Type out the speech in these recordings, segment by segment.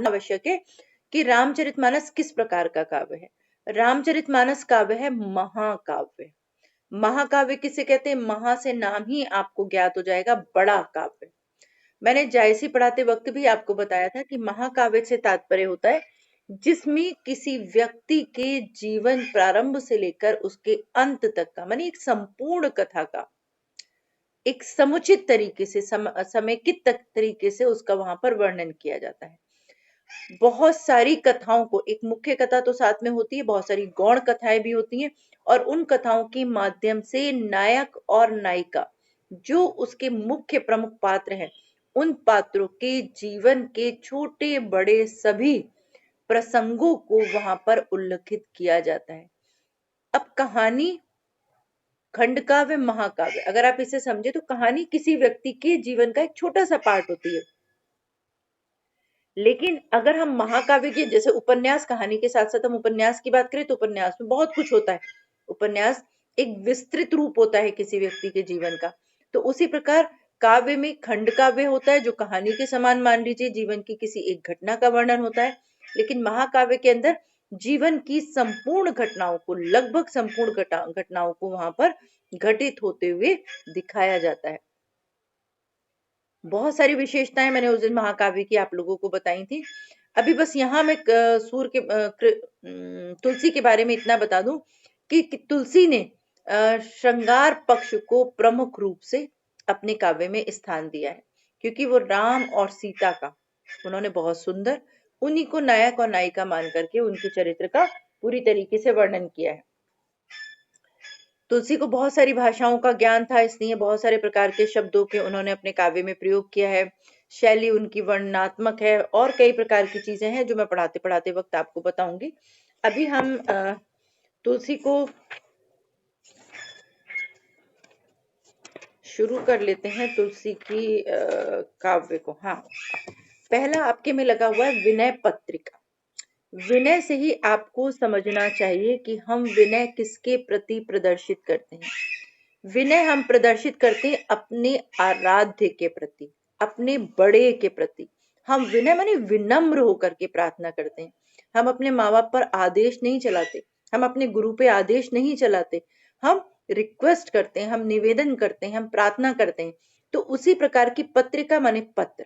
जानना आवश्यक है कि रामचरितमानस किस प्रकार का काव्य है। रामचरितमानस काव्य है महाकाव्य। महाकाव्य किसे कहते हैं? महा से नाम ही आपको ज्ञात हो जाएगा, बड़ा काव्य। मैंने जायसी पढ़ाते वक्त भी आपको बताया था कि महाकाव्य से तात्पर्य होता है जिसमें किसी व्यक्ति के जीवन प्रारंभ से लेकर उसके अंत तक का, मानी एक संपूर्ण कथा का एक समुचित तरीके से समेकित तरीके से उसका वहां पर वर्णन किया जाता है। बहुत सारी कथाओं को, एक मुख्य कथा तो साथ में होती है, बहुत सारी गौण कथाएं भी होती हैं, और उन कथाओं के माध्यम से नायक और नायिका जो उसके मुख्य प्रमुख पात्र हैं, उन पात्रों के जीवन के छोटे बड़े सभी प्रसंगों को वहां पर उल्लेखित किया जाता है। अब कहानी, खंडकाव्य, महाकाव्य, अगर आप इसे समझे तो कहानी किसी व्यक्ति के जीवन का एक छोटा सा पार्ट होती है। लेकिन अगर हम महाकाव्य की, जैसे उपन्यास, कहानी के साथ साथ हम उपन्यास की बात करें तो उपन्यास में बहुत कुछ होता है। उपन्यास एक विस्तृत रूप होता है किसी व्यक्ति के जीवन का। तो उसी प्रकार काव्य में खंड काव्य होता है जो कहानी के समान, मान लीजिए जीवन की किसी एक घटना का वर्णन होता है। लेकिन महाकाव्य के अंदर जीवन की संपूर्ण घटनाओं को, लगभग संपूर्ण घटनाओं को वहां पर घटित होते हुए दिखाया जाता है। बहुत सारी विशेषताएं मैंने उस दिन महाकाव्य की आप लोगों को बताई थी। अभी बस यहाँ मैं तुलसी के बारे में इतना बता दूं कि तुलसी ने श्रृंगार पक्ष को प्रमुख रूप से अपने काव्य में स्थान दिया है, क्योंकि वो राम और सीता का उन्होंने बहुत सुंदर, उन्हीं को नायक और नायिका मान करके उनके चरित्र का पूरी तरीके से वर्णन किया है। तुलसी को बहुत सारी भाषाओं का ज्ञान था, इसलिए बहुत सारे प्रकार के शब्दों के उन्होंने अपने काव्य में प्रयोग किया है। शैली उनकी वर्णनात्मक है और कई प्रकार की चीजें हैं जो मैं पढ़ाते पढ़ाते वक्त आपको बताऊंगी। अभी हम तुलसी को शुरू कर लेते हैं, तुलसी की काव्य को। हाँ, पहला आपके में लगा हुआ है विनय पत्रिका। विनय से ही आपको समझना चाहिए कि हम विनय किसके प्रति प्रदर्शित करते हैं। विनय हम प्रदर्शित करते हैं अपने आराध्य के प्रति, अपने बड़े के प्रति। हम विनय माने विनम्र होकर के प्रार्थना करते हैं। हम अपने माँ बाप पर आदेश नहीं चलाते, हम अपने गुरु पे आदेश नहीं चलाते, हम रिक्वेस्ट करते हैं, हम निवेदन करते हैं, हम प्रार्थना करते हैं। तो उसी प्रकार की पत्रिका माने पत्र,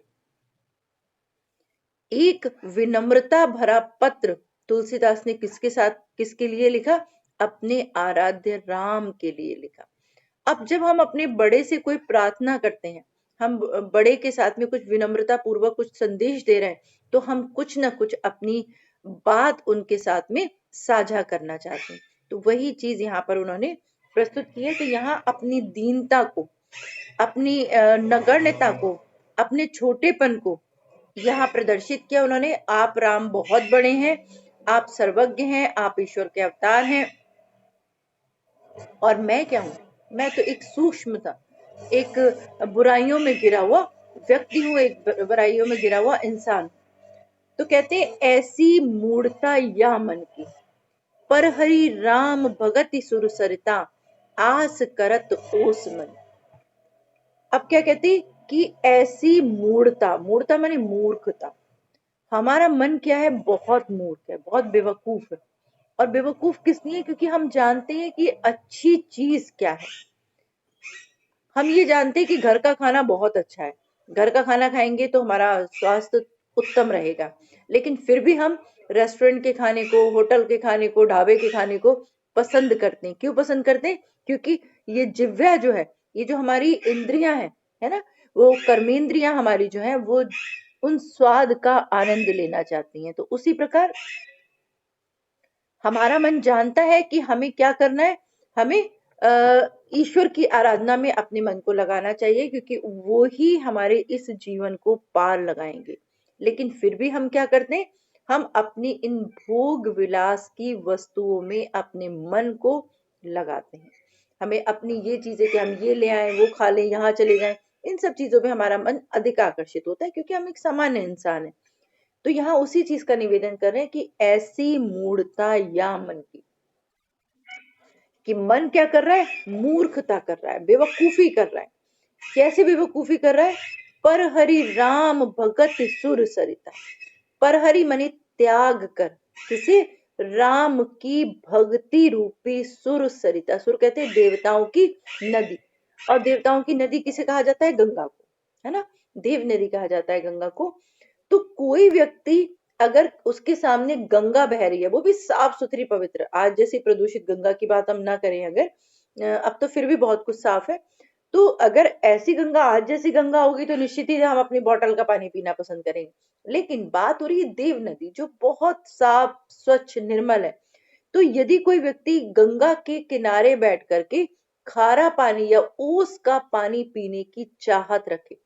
एक विनम्रता भरा पत्र तुलसीदास ने किसके साथ, किसके लिए लिखा? अपने आराध्य राम के लिए लिखा। अब जब हम अपने बड़े से कोई प्रार्थना करते हैं, हम बड़े के साथ में कुछ विनम्रता पूर्वक कुछ संदेश दे रहे हैं, तो हम कुछ ना कुछ अपनी बात उनके साथ में साझा करना चाहते हैं। तो वही चीज यहाँ पर उन्होंने प्रस्तुत की है। तो यहाँ अपनी दीनता को, अपनी नगण्यता को, अपने छोटेपन को यहाँ प्रदर्शित किया उन्होंने। आप राम बहुत बड़े हैं, आप सर्वज्ञ हैं, आप ईश्वर के अवतार हैं, और मैं क्या हूं? मैं तो एक सूक्ष्म था, एक बुराइयों में गिरा हुआ व्यक्ति हूं, एक बुराइयों में गिरा हुआ इंसान। तो कहते हैं ऐसी मूढ़ता या मन की, पर हरि राम भगति सुर सरिता, आस करत ओस मन। अब क्या कहती कि ऐसी मूढ़ता, मूढ़ता माने मूर्खता, हमारा मन क्या है? बहुत मूर्ख है, बहुत बेवकूफ है। और बेवकूफ किस लिए? क्योंकि हम जानते हैं कि अच्छी चीज क्या है। हम ये जानते हैं कि घर का खाना बहुत अच्छा है, घर का खाना खाएंगे तो हमारा स्वास्थ्य उत्तम रहेगा, लेकिन फिर भी हम रेस्टोरेंट के खाने को, होटल के खाने को, ढाबे के खाने को पसंद करते हैं। क्यों पसंद करते हैं? क्योंकि ये जिह्वा जो है, ये जो हमारी इंद्रियां हैं, है ना, वो कर्मेंद्रियां हमारी जो है, वो उन स्वाद का आनंद लेना चाहती हैं। तो उसी प्रकार हमारा मन जानता है कि हमें क्या करना है, हमें ईश्वर की आराधना में अपने मन को लगाना चाहिए, क्योंकि वो ही हमारे इस जीवन को पार लगाएंगे। लेकिन फिर भी हम क्या करते हैं? हम अपनी इन भोग विलास की वस्तुओं में अपने मन को लगाते हैं। हमें अपनी ये चीजें कि हम ये ले आए, वो खा लें, यहाँ चले जाएं, इन सब चीजों में हमारा मन अधिक आकर्षित होता है, क्योंकि हम एक सामान्य इंसान है। तो यहाँ उसी चीज का निवेदन कर रहे हैं कि ऐसी मूढ़ता या मन की, कि मन क्या कर रहा है? मूर्खता कर रहा है, बेवकूफी कर रहा है। कैसे बेवकूफी कर रहा है? पर हरि राम भगत सुर सरिता, परहरि माने त्याग कर, किसे? राम की भक्ति रूपी सुर सरिता, सुर कहते हैं देवताओं की नदी, और देवताओं की नदी किसे कहा जाता है? गंगा को, है ना, देव नदी कहा जाता है गंगा को। तो कोई व्यक्ति अगर उसके सामने गंगा बह रही है, वो भी साफ सुथरी पवित्र, आज जैसी प्रदूषित गंगा की बात हम ना करें अगर, अब तो फिर भी बहुत कुछ साफ है, तो अगर ऐसी गंगा, आज जैसी गंगा होगी तो निश्चित ही हम अपनी बोतल का पानी पीना पसंद करेंगे, लेकिन बात हो रही है देव नदी जो बहुत साफ स्वच्छ निर्मल है। तो यदि कोई व्यक्ति गंगा के किनारे बैठ करके खारा पानी या ओस का पानी पीने की चाहत रखे,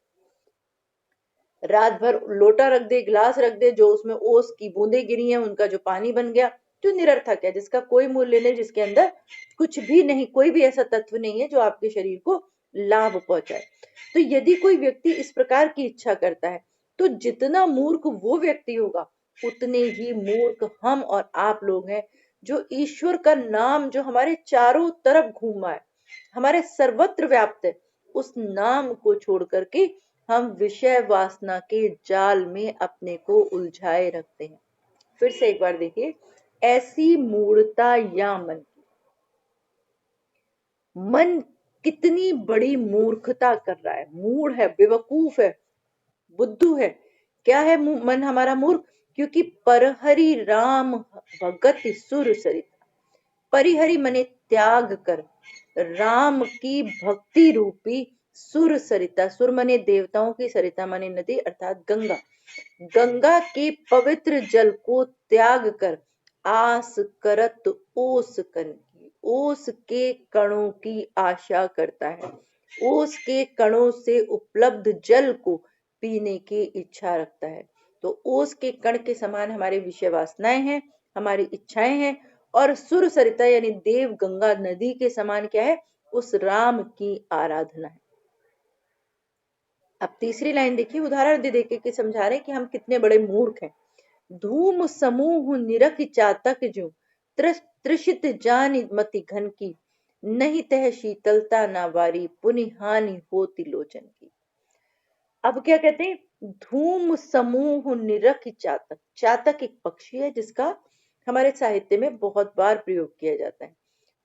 रात भर लोटा रख दे, गिलास रख दे, जो उसमें ओस की बूंदें गिरी हैं उनका जो पानी बन गया, जो निरर्थक है, जिसका कोई मूल्य नहीं, जिसके अंदर कुछ भी नहीं, कोई भी ऐसा तत्व नहीं है जो आपके शरीर को लाभ पहुंचाए। तो यदि कोई व्यक्ति इस प्रकार की इच्छा करता है, तो जितना मूर्ख वो व्यक्ति होगा, उतने ही मूर्ख हम और आप लोग हैं, जो ईश्वर का नाम जो हमारे चारों तरफ घूमा है, हमारे सर्वत्र व्याप्त है, उस नाम को छोड़ करके हम विषय वासना के जाल में अपने को उलझाए रखते हैं। फिर से एक बार देखिए, ऐसी मूढ़ता या मन, मन कितनी बड़ी मूर्खता कर रहा है, मूढ़ है, बेवकूफ है, बुद्धू है। क्या है मन हमारा मूर्ख? क्योंकि परहरि राम भगत सुर सरित, परिहरि मने त्याग कर, राम की भक्ति रूपी सुर सरिता, सुर मने देवताओं की, सरिता मने नदी अर्थात गंगा, गंगा के पवित्र जल को त्याग कर आस करत ओस कन की, ओस के कणों की आशा करता है, ओस के कणों से उपलब्ध जल को पीने की इच्छा रखता है। तो ओस के कण के समान हमारे विषय वासनाएं हैं, हमारी इच्छाएं हैं, और सुर सरिता यानी देव गंगा नदी के समान क्या है? उस राम की आराधना है। अब तीसरी लाइन देखिए, उदाहरण दे देके कि समझा रहे कि हम कितने बड़े मूर्ख हैं। धूम समूह निरख चातक जो, त्रिषित जान मति घन की, नहीं तह शीतलता ना वारी, पुनि हानि होती लोचन की। अब क्या कहते हैं? धूम समूह निरख चातक, चातक एक पक्षी है जिसका हमारे साहित्य में बहुत बार प्रयोग किया जाता है।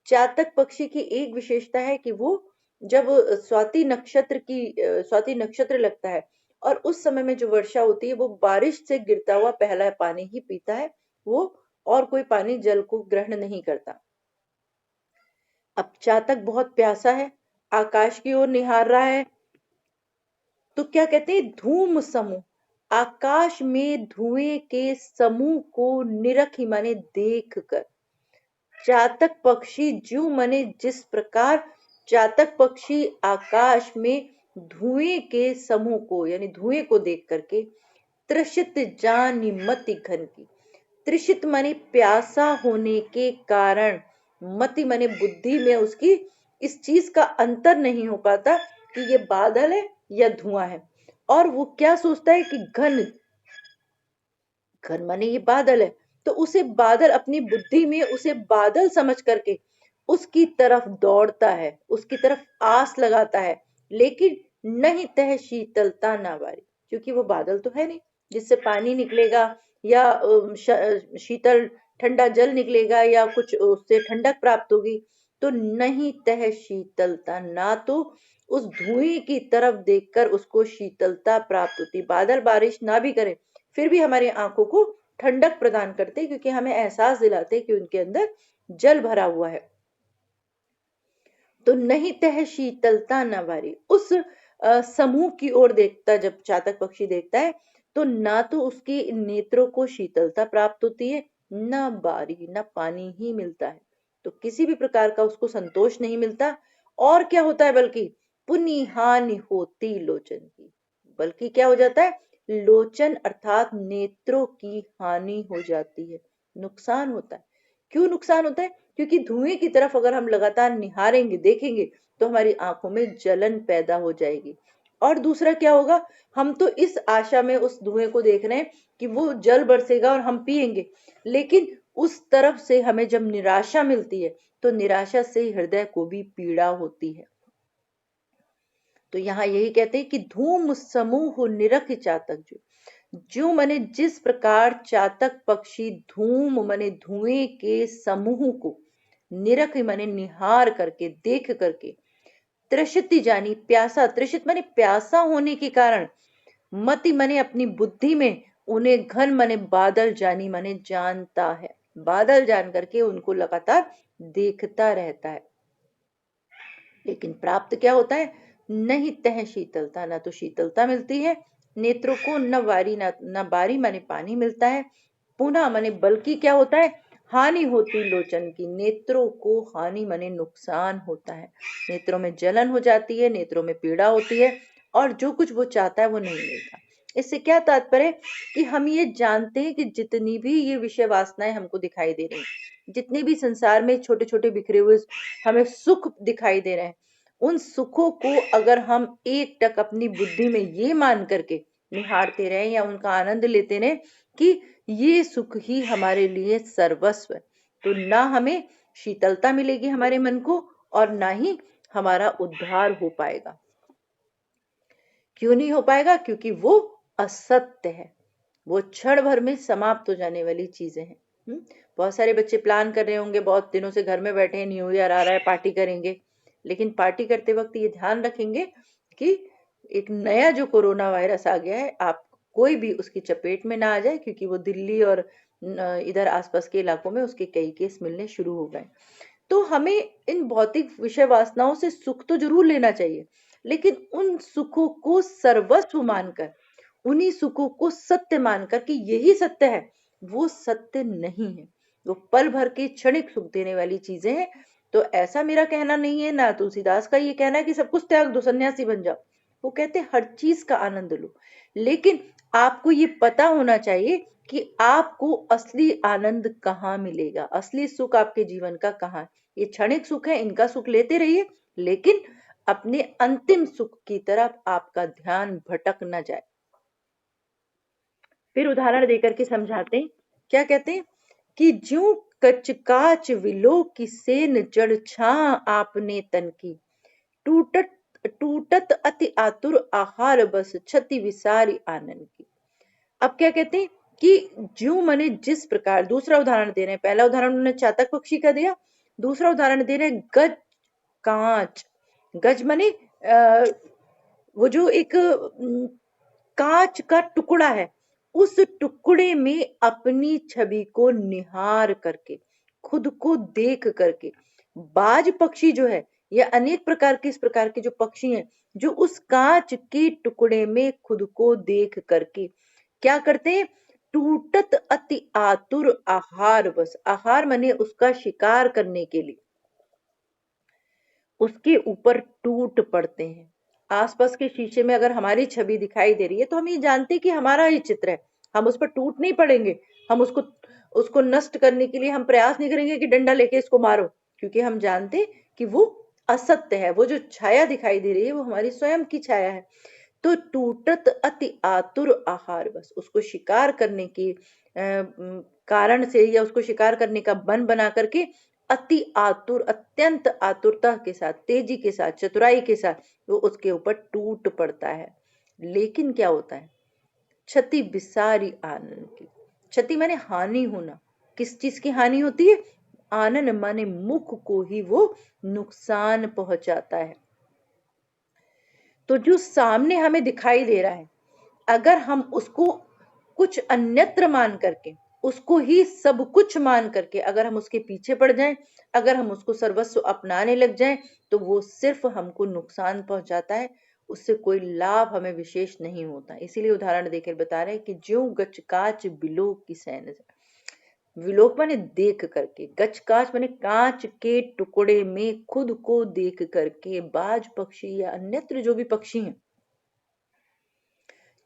चातक पक्षी की एक विशेषता है कि वो जब स्वाति नक्षत्र लगता है और उस समय में जो वर्षा होती है, वो बारिश से गिरता हुआ पहला पानी ही पीता है, वो और कोई पानी जल को ग्रहण नहीं करता। अब चातक बहुत प्यासा है, आकाश की ओर निहार रहा है, तो क्या कहते हैं? धूम समूह, आकाश में धुएं के समूह को निरख माने देख कर, चातक पक्षी ज्यों मने जिस प्रकार चातक पक्षी आकाश में धुएं के समूह को यानी धुएं को देख करके त्रिषित जानि मति घन की, त्रिषित माने प्यासा होने के कारण, मति माने बुद्धि में उसकी इस चीज का अंतर नहीं हो पाता कि ये बादल है या धुआं है, और वो क्या सोचता है कि घन, घन माने ये बादल है, तो उसे बादल, अपनी बुद्धि में उसे बादल समझ करके उसकी तरफ दौड़ता है, उसकी तरफ आस लगाता है, लेकिन नहीं तह शीतलता ना वारी, क्योंकि वो बादल तो है नहीं जिससे पानी निकलेगा या शीतल ठंडा जल निकलेगा या कुछ उससे ठंडक प्राप्त होगी, तो नहीं तह शीतलता, ना तो उस धुएं की तरफ देखकर उसको शीतलता प्राप्त होती। बादल बारिश ना भी करे फिर भी हमारी आंखों को ठंडक प्रदान करते, क्योंकि हमें एहसास दिलाते कि उनके अंदर जल भरा हुआ है। तो नहीं तह शीतलता न वारी, उस समूह की ओर देखता जब चातक पक्षी देखता है, तो ना तो उसके नेत्रों को शीतलता प्राप्त होती है, न बारी, न पानी ही मिलता है, तो किसी भी प्रकार का उसको संतोष नहीं मिलता। और क्या होता है? बल्कि पुनि हानि होती लोचन की, बल्कि क्या हो जाता है? लोचन अर्थात नेत्रों की हानि हो जाती है, नुकसान होता है। क्यों नुकसान होता है? क्योंकि धुएं की तरफ अगर हम लगातार निहारेंगे, देखेंगे, तो हमारी आंखों में जलन पैदा हो जाएगी। और दूसरा क्या होगा? हम तो इस आशा में उस धुएं को देख रहे हैं कि वो जल बरसेगा और हम पिएंगे, लेकिन उस तरफ से हमें जब निराशा मिलती है, तो निराशा से हृदय को भी पीड़ा होती है। तो यहाँ यही कहते हैं कि धूम समूह निरख चातक जो, ज्यों मने जिस प्रकार चातक पक्षी धूम मने धुएं के समूह को निरख मने निहार करके देख करके तृषित जानी प्यासा, तृषित माने प्यासा होने के कारण, मति मने अपनी बुद्धि में उन्हें घन मने बादल जानी मने जानता है, बादल जान करके उनको लगातार देखता रहता है। लेकिन प्राप्त क्या होता है? नहीं तह शीतलता, ना तो शीतलता मिलती है नेत्रों को, न वारी न बारी माने पानी मिलता है, पुनः माने बल्कि क्या होता है? हानि होती लोचन की, नेत्रों को हानि माने नुकसान होता है, नेत्रों में जलन हो जाती है, नेत्रों में पीड़ा होती है, और जो कुछ वो चाहता है वो नहीं मिलता। इससे क्या तात्पर्य? कि हम ये जानते हैं कि जितनी भी ये विषय वासनाएं हमको दिखाई दे रही, जितने भी संसार में छोटे छोटे बिखरे हुए हमें सुख दिखाई दे रहे हैं, उन सुखों को अगर हम एक टक अपनी बुद्धि में ये मान करके निहारते रहे या उनका आनंद लेते रहे कि ये सुख ही हमारे लिए सर्वस्व है, तो ना हमें शीतलता मिलेगी हमारे मन को, और ना ही हमारा उद्धार हो पाएगा। क्यों नहीं हो पाएगा? क्योंकि वो असत्य है, वो क्षण भर में समाप्त हो जाने वाली चीजें हैं। बहुत सारे बच्चे प्लान कर रहे होंगे, बहुत दिनों से घर में बैठे हैं, न्यू ईयर आ रहा है, पार्टी करेंगे, लेकिन पार्टी करते वक्त ये ध्यान रखेंगे कि एक नया जो कोरोना वायरस आ गया है, आप कोई भी उसकी चपेट में ना आ जाए, क्योंकि वो दिल्ली और इधर आसपास के इलाकों में उसके कई केस मिलने शुरू हो गए। तो हमें इन भौतिक विषय वासनाओं से सुख तो जरूर लेना चाहिए, लेकिन उन सुखों को सर्वस्व मानकर, उन्हीं सुखों को सत्य मानकर कि यही सत्य है, वो सत्य नहीं है, वो पल भर के क्षणिक सुख देने वाली चीजें हैं। तो ऐसा मेरा कहना नहीं है, ना तुलसीदास का ये कहना है कि सब कुछ त्याग दो, सन्यासी बन जाओ। वो कहते हैं हर चीज का आनंद लो, लेकिन आपको ये पता होना चाहिए कि आपको असली आनंद कहाँ मिलेगा, असली सुख आपके जीवन का कहाँ है। ये क्षणिक सुख है, इनका सुख लेते रहिए, लेकिन अपने अंतिम सुख की तरफ आपका ध्यान भटक न जाए। फिर उदाहरण देकर के समझाते हैं, क्या कहते हैं? कि ज्यों कच काच विलोक की सेन जड़ छा आपने तन की, टूटत टूटत अति आतुर आहार बस क्षति विसारी आनंद की। अब क्या कहते हैं? कि ज्यों मने जिस प्रकार, दूसरा उदाहरण दे रहे हैं, पहला उदाहरण उन्होंने चातक पक्षी का दिया, दूसरा उदाहरण दे रहे हैं गज कांच। गज मने वो जो एक कांच का टुकड़ा है, उस टुकड़े में अपनी छवि को निहार करके, खुद को देख करके, बाज पक्षी जो है, या अनेक प्रकार के इस प्रकार के जो पक्षी हैं, जो उस कांच के टुकड़े में खुद को देख करके क्या करते हैं? टूटत अति आतुर आहार बस, आहार माने उसका शिकार करने के लिए उसके ऊपर टूट पड़ते हैं। आसपास के शीशे में अगर हमारी छवि दिखाई दे रही है, तो हम ये जानते हैं कि हमारा ही चित्र है, हम उस पर टूट नहीं पड़ेंगे, हम उसको उसको नष्ट करने के लिए हम प्रयास नहीं करेंगे कि डंडा लेके इसको मारो, क्योंकि हम जानते हैं कि वो असत्य है, वो जो छाया दिखाई दे रही है वो हमारी स्वयं की छाया है। तो टूटत अति आतुर आहार बस, उसको शिकार करने की कारण से, या उसको शिकार करने का बन बना करके अति आतुर, अत्यंत आतुरता के साथ, तेजी के साथ, चतुराई के साथ वो उसके ऊपर टूट पड़ता है। लेकिन क्या होता है? क्षति विसारी आनंद की। क्षति माने हानि होना। किस चीज की हानि होती है? आनंद माने मुख को ही वो नुकसान पहुंचाता है। तो जो सामने हमें दिखाई दे रहा है, अगर हम उसको कुछ अन्यत्र मान करके, उसको ही सब कुछ मान करके अगर हम उसके पीछे पड़ जाएं, अगर हम उसको सर्वस्व अपनाने लग जाएं, तो वो सिर्फ हमको नुकसान पहुंचाता है, उससे कोई लाभ हमें विशेष नहीं होता। इसीलिए उदाहरण देकर बता रहे हैं कि ज्यों गच काच बिलोक की सैन, विलोक माने देख करके, गच काच माने कांच के टुकड़े में खुद को देख करके, बाज पक्षी या अन्यत्र जो भी पक्षी हैं,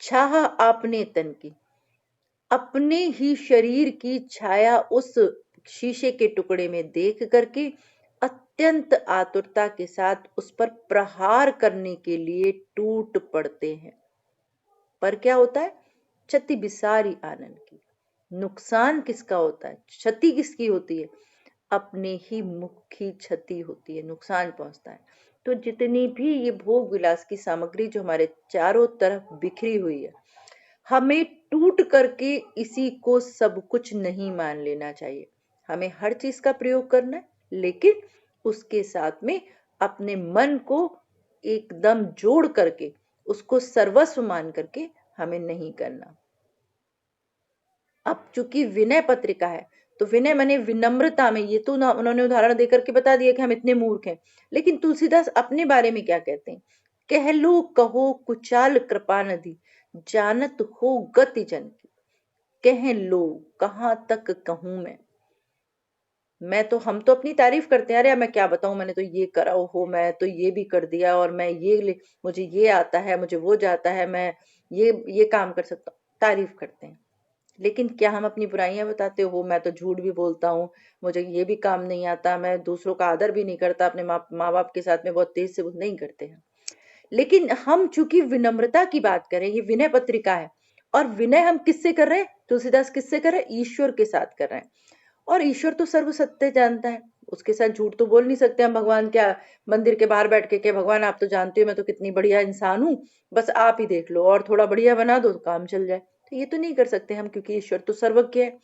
छाह आपने तन की, अपने ही शरीर की छाया उस शीशे के टुकड़े में देख करके अत्यंत आतुरता के साथ उस पर प्रहार करने के लिए टूट पड़ते हैं। पर क्या होता है? क्षति बिसारी आनंद की। नुकसान किसका होता है? क्षति किसकी होती है? अपने ही मुख की क्षति होती है, नुकसान पहुंचता है। तो जितनी भी ये भोग विलास की सामग्री जो हमारे चारों तरफ बिखरी हुई है, हमें टूट करके इसी को सब कुछ नहीं मान लेना चाहिए। हमें हर चीज का प्रयोग करना है, लेकिन उसके साथ में अपने मन को एकदम जोड़ करके, उसको सर्वस्व मान करके हमें नहीं करना। अब चूंकि विनय पत्रिका है, तो विनय माने विनम्रता में, ये तो ना उन्होंने उदाहरण देकर के बता दिया कि हम इतने मूर्ख हैं। लेकिन तुलसीदास अपने बारे में क्या कहते हैं? कह लो कहो कुचाल कृपा नदी, जानत हो गति जन की। कह लो, कहां तक कहूं मैं तो, हम तो अपनी तारीफ करते हैं, अरे मैं क्या बताऊं, मैंने तो ये करा हो, मैं तो ये भी कर दिया, और मैं मुझे ये आता है, मुझे वो जाता है, मैं ये काम कर सकता हूँ, तारीफ करते हैं। लेकिन क्या हम अपनी बुराइयां बताते हो? मैं तो झूठ भी बोलता हूँ, मुझे ये भी काम नहीं आता, मैं दूसरों का आदर भी नहीं करता, अपने माँ बाप के साथ में बहुत तेज से वो नहीं करते हैं। लेकिन हम चूंकि विनम्रता की बात करें, ये विनय पत्रिका है, और विनय हम किससे कर रहे हैं? तुलसीदास किससे कर रहे हैं? ईश्वर के साथ कर रहे हैं। और ईश्वर तो सर्व सत्य जानता है, उसके साथ झूठ तो बोल नहीं सकते हम। भगवान क्या मंदिर के बाहर बैठ के भगवान आप तो जानते हो मैं तो कितनी बढ़िया इंसान हूँ, बस आप ही देख लो और थोड़ा बढ़िया बना दो तो काम चल जाए, तो ये तो नहीं कर सकते हम, क्योंकि ईश्वर तो सर्वज्ञ है।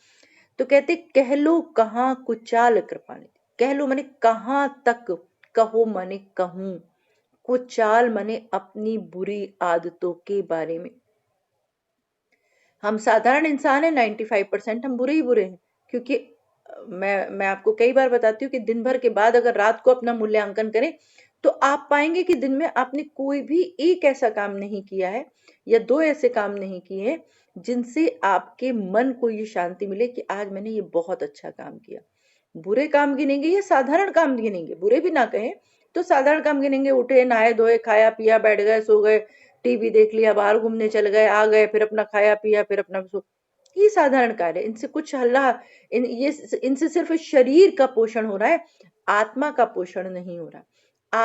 तो कहते कह लो कहाँ कुचाल कृपानिधि, कह लो माने कहाँ तक, कहो माने कहूं, कुचाल माने अपनी बुरी आदतों के बारे में। हम साधारण इंसान है, 95% हम बुरे ही बुरे हैं, क्योंकि मैं आपको कई बार बताती हूँ कि दिन भर के बाद अगर रात को अपना मूल्यांकन करें, तो आप पाएंगे कि दिन में आपने कोई भी एक ऐसा काम नहीं किया है, या दो ऐसे काम नहीं किए हैं जिनसे आपके मन को ये शांति मिले कि आज मैंने ये बहुत अच्छा काम किया। बुरे काम गिनेंगे या साधारण काम गिनेंगे, बुरे भी ना कहें तो साधारण काम गिनेंगे, उठे नहाए धोए खाया पिया बैठ गए सो गए, टीवी देख लिया, बाहर घूमने चल गए आ गए, फिर अपना खाया पिया, फिर अपना सो, ये साधारण कार्य, इनसे कुछ हल्ला इनसे सिर्फ शरीर का पोषण हो रहा है, आत्मा का पोषण नहीं हो रहा।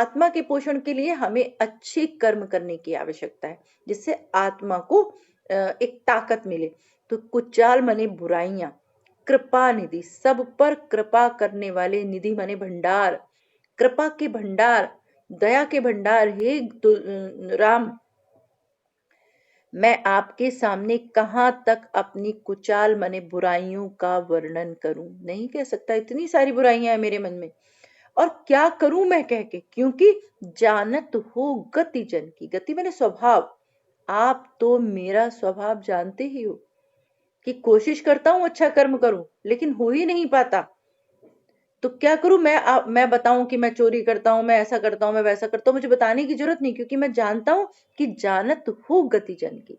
आत्मा के पोषण के लिए हमें अच्छे कर्म करने की आवश्यकता है, जिससे आत्मा को एक ताकत मिले। तो कुचाल मने बुराइयां, कृपा निधि, सब पर कृपा करने वाले, निधि माने भंडार, कृपा के भंडार, दया के भंडार, हे राम, मैं आपके सामने कहां तक अपनी कुचाल मने बुराइयों का वर्णन करूं, नहीं कह सकता, इतनी सारी बुराइयां हैं मेरे मन में, और क्या करूं मैं कह के, क्योंकि जानत हो गति जन की, गति मैंने स्वभाव, आप तो मेरा स्वभाव जानते ही हो कि कोशिश करता हूं अच्छा कर्म करूं, लेकिन हो ही नहीं पाता। तो क्या करूं मैं बताऊं कि मैं चोरी करता हूं, मैं ऐसा करता हूं, मैं वैसा करता हूं, मुझे बताने की जरूरत नहीं, क्योंकि मैं जानता हूं कि जानत हो गति जन की,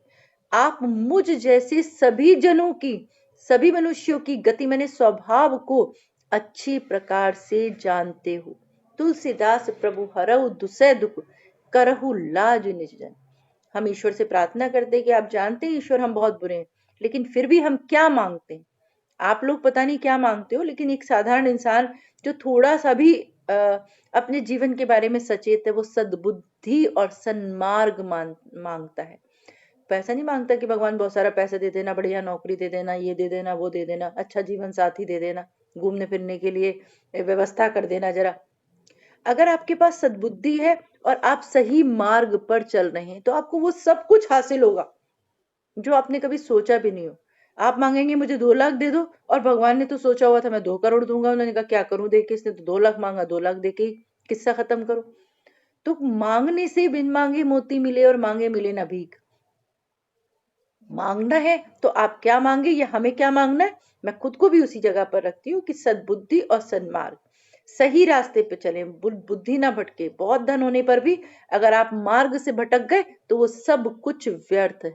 आप मुझ जैसे सभी जनों की, सभी मनुष्यों की गति मैंने स्वभाव को अच्छी प्रकार से जानते हो। तुलसीदास प्रभु हरऊ दुसै दुख, करहु लाज निज जन। हम ईश्वर से प्रार्थना करते हैं कि आप जानते हैं ईश्वर हम बहुत बुरे हैं, लेकिन फिर भी हम क्या मांगते हैं, आप लोग पता नहीं क्या मांगते हो, लेकिन एक साधारण इंसान जो थोड़ा सा भी अपने जीवन के बारे में सचेत है, वो सद्बुद्धि और सन्मार्ग मांगता है। पैसा नहीं मांगता कि भगवान बहुत सारा पैसा दे देना, बढ़िया नौकरी दे देना, ये दे देना, वो दे देना, अच्छा जीवन साथी दे देना, घूमने फिरने के लिए व्यवस्था कर देना जरा। अगर आपके पास सद्बुद्धि है और आप सही मार्ग पर चल रहे हैं, तो आपको वो सब कुछ हासिल होगा जो आपने कभी सोचा भी नहीं हो। आप मांगेंगे मुझे 2 लाख दे दो, और भगवान ने तो सोचा हुआ था मैं 2 करोड़ दूंगा, उन्होंने कहा क्या करूं देके, इसने तो 2 लाख मांगा, 2 लाख देके ही किस्सा खत्म करो। तो मांगने से बिन मांगे मोती मिले, और मांगे मिले ना भीख। मांगना है तो आप क्या मांगे, या हमें क्या मांगना है, मैं खुद को भी उसी जगह पर रखती हूँ कि सद्बुद्धि और सन्मार्ग, सही रास्ते पे चले, बुद्धि ना भटके। बहुत धन होने पर भी अगर आप मार्ग से भटक गए तो वो सब कुछ व्यर्थ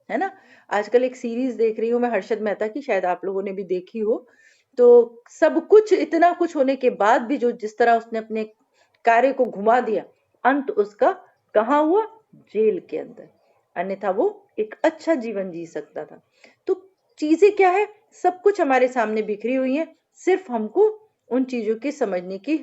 है ना। आजकल एक सीरीज देख रही हूँ मैं हर्षद मेहता की, शायद आप लोगों ने भी देखी हो। तो सब कुछ, इतना कुछ होने के बाद भी जो जिस तरह उसने अपने कार्य को घुमा दिया, अंत उसका कहाँ हुआ? जेल के अंदर, अन्यथा वो एक अच्छा जीवन जी सकता था। तो चीजें क्या है, सब कुछ हमारे सामने बिखरी हुई है, सिर्फ हमको उन चीजों की समझने की